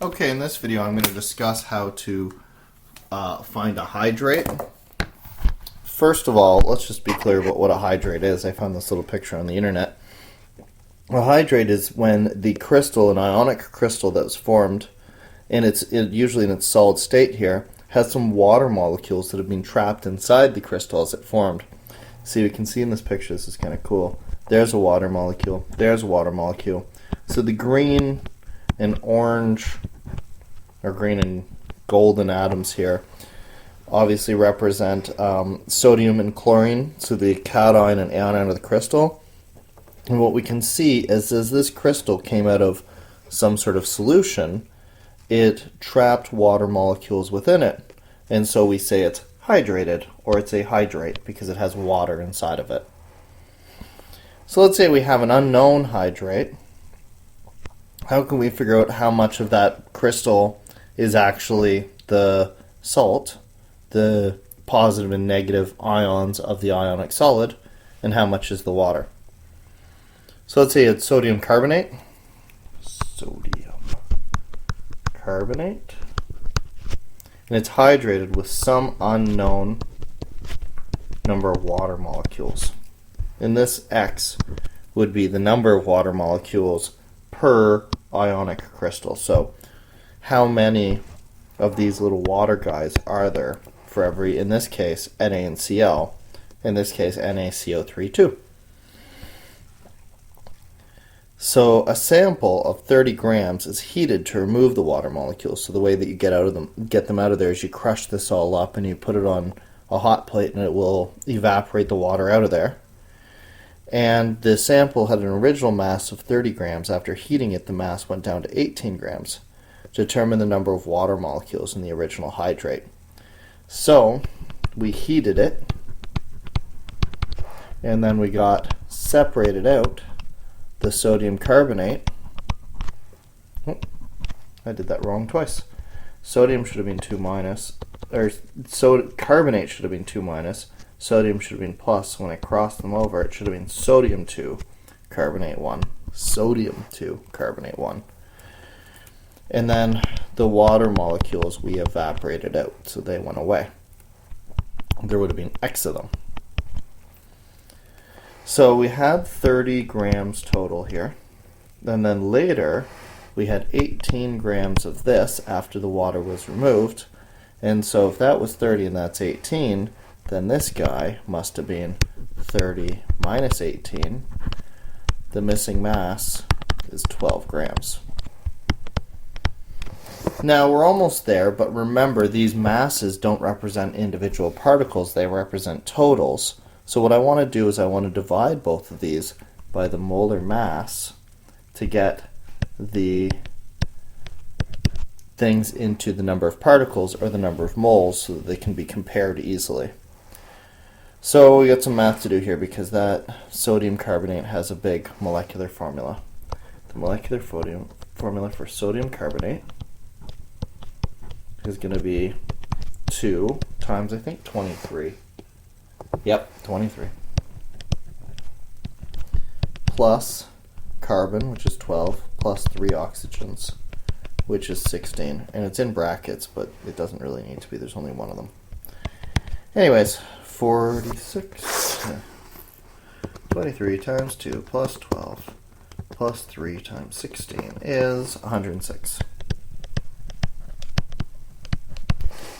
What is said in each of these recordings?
Okay, in this video I'm going to discuss how to find a hydrate. First of all, let's just be clear about what a hydrate is. I found this little picture on the internet. A hydrate is when the crystal, an ionic crystal that was formed, and usually in its solid state here, has some water molecules that have been trapped inside the crystal as it formed. See, we can see in this picture, this is kind of cool. There's a water molecule. There's a water molecule. So the green and orange, or green and golden atoms here, obviously represent sodium and chlorine, so the cation and anion of the crystal. And what we can see is as this crystal came out of some sort of solution, it trapped water molecules within it. And so we say it's hydrated, or it's a hydrate, because it has water inside of it. So let's say we have an unknown hydrate. How can we figure out how much of that crystal is actually the salt, the positive and negative ions of the ionic solid, and how much is the water? So let's say it's sodium carbonate. Sodium carbonate. And it's hydrated with some unknown number of water molecules. And this X would be the number of water molecules per ionic crystal. So how many of these little water guys are there for every, in this case, NaCl, in this case, NaCO3 too. So a sample of 30 grams is heated to remove the water molecules. So the way that you get them out of there is you crush this all up and you put it on a hot plate and it will evaporate the water out of there. And the sample had an original mass of 30 grams. After heating it, the mass went down to 18 grams. To determine the number of water molecules in the original hydrate. So we heated it, and then we got separated out the sodium carbonate. Oh, I did that wrong twice. Sodium should have been 2 minus, or carbonate should have been 2 minus. Sodium should have been plus. When I crossed them over, it should have been sodium 2, carbonate 1. Sodium 2, carbonate 1. And then the water molecules we evaporated out, so they went away. There would have been X of them. So we had 30 grams total here. And then later, we had 18 grams of this after the water was removed. And so if that was 30 and that's 18, then this guy must have been 30 minus 18. The missing mass is 12 grams. Now we're almost there, but remember these masses don't represent individual particles, they represent totals. So what I want to do is I want to divide both of these by the molar mass to get the things into the number of particles or the number of moles so that they can be compared easily. So we got some math to do here because that sodium carbonate has a big molecular formula. The molecular formula for sodium carbonate is going to be 2 times, I think, 23. Yep, 23. Plus carbon, which is 12, plus 3 oxygens, which is 16. And it's in brackets, but it doesn't really need to be. There's only one of them. Anyways, 46. 23 times 2 plus 12 plus 3 times 16 is 106.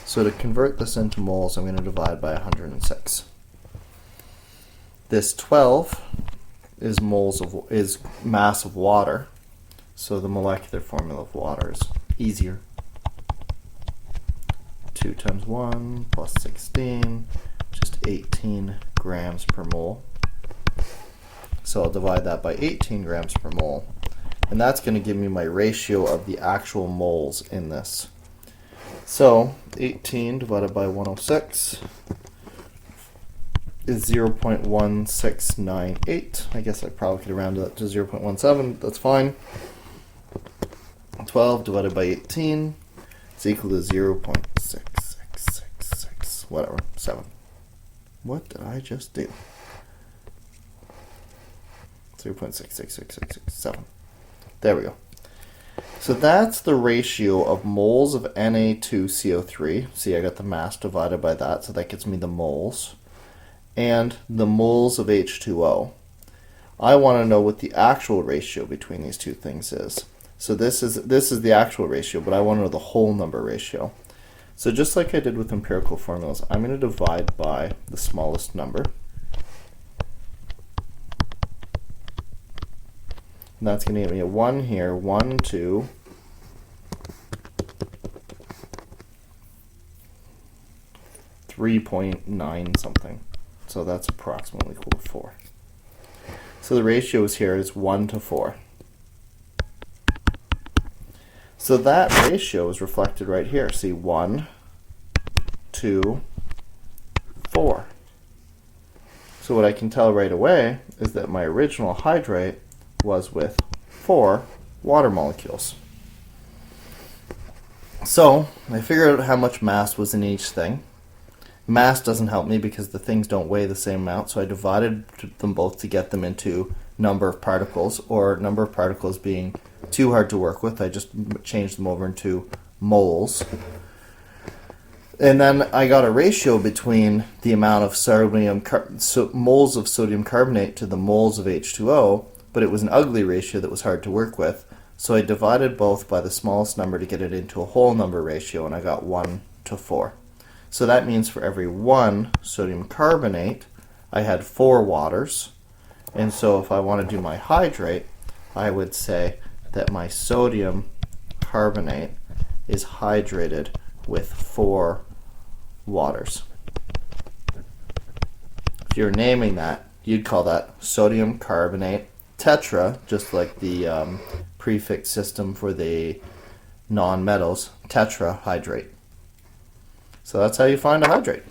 So to convert this into moles, I'm going to divide by 106. This 12 is mass of water, so the molecular formula of water is easier. 2 times 1 plus 16, just 18 grams per mole. So I'll divide that by 18 grams per mole, and that's going to give me my ratio of the actual moles in this. So 18 divided by 106 is 0.1698. I guess I probably could round it to 0.17. That's fine. 12 divided by 18 is equal to 0.6666, whatever, 7. What did I just do? 0.666667. There we go. So that's the ratio of moles of Na2CO3. See, I got the mass divided by that, so that gives me the moles. And the moles of H2O. I want to know what the actual ratio between these two things is. So this is the actual ratio, but I want to know the whole number ratio. So just like I did with empirical formulas, I'm going to divide by the smallest number. And that's going to give me a 1 here, 1, 2, 3.9 something. So that's approximately equal to 4. So the ratios here is 1 to 4. So that ratio is reflected right here. See, 1, 2, 4. So what I can tell right away is that my original hydrate was with 4 water molecules. So I figured out how much mass was in each thing. Mass doesn't help me because the things don't weigh the same amount, so I divided them both to get them into number of particles, or number of particles being too hard to work with, I just changed them over into moles. And then I got a ratio between the amount of moles of sodium carbonate to the moles of H2O, but it was an ugly ratio that was hard to work with, so I divided both by the smallest number to get it into a whole number ratio, and I got 1 to 4. So that means for every 1 sodium carbonate, I had 4 waters. And so if I want to do my hydrate, I would say that my sodium carbonate is hydrated with 4 waters. If you're naming that, you'd call that sodium carbonate tetra, just like the prefix system for the non-metals, tetrahydrate. So that's how you find a hydrate.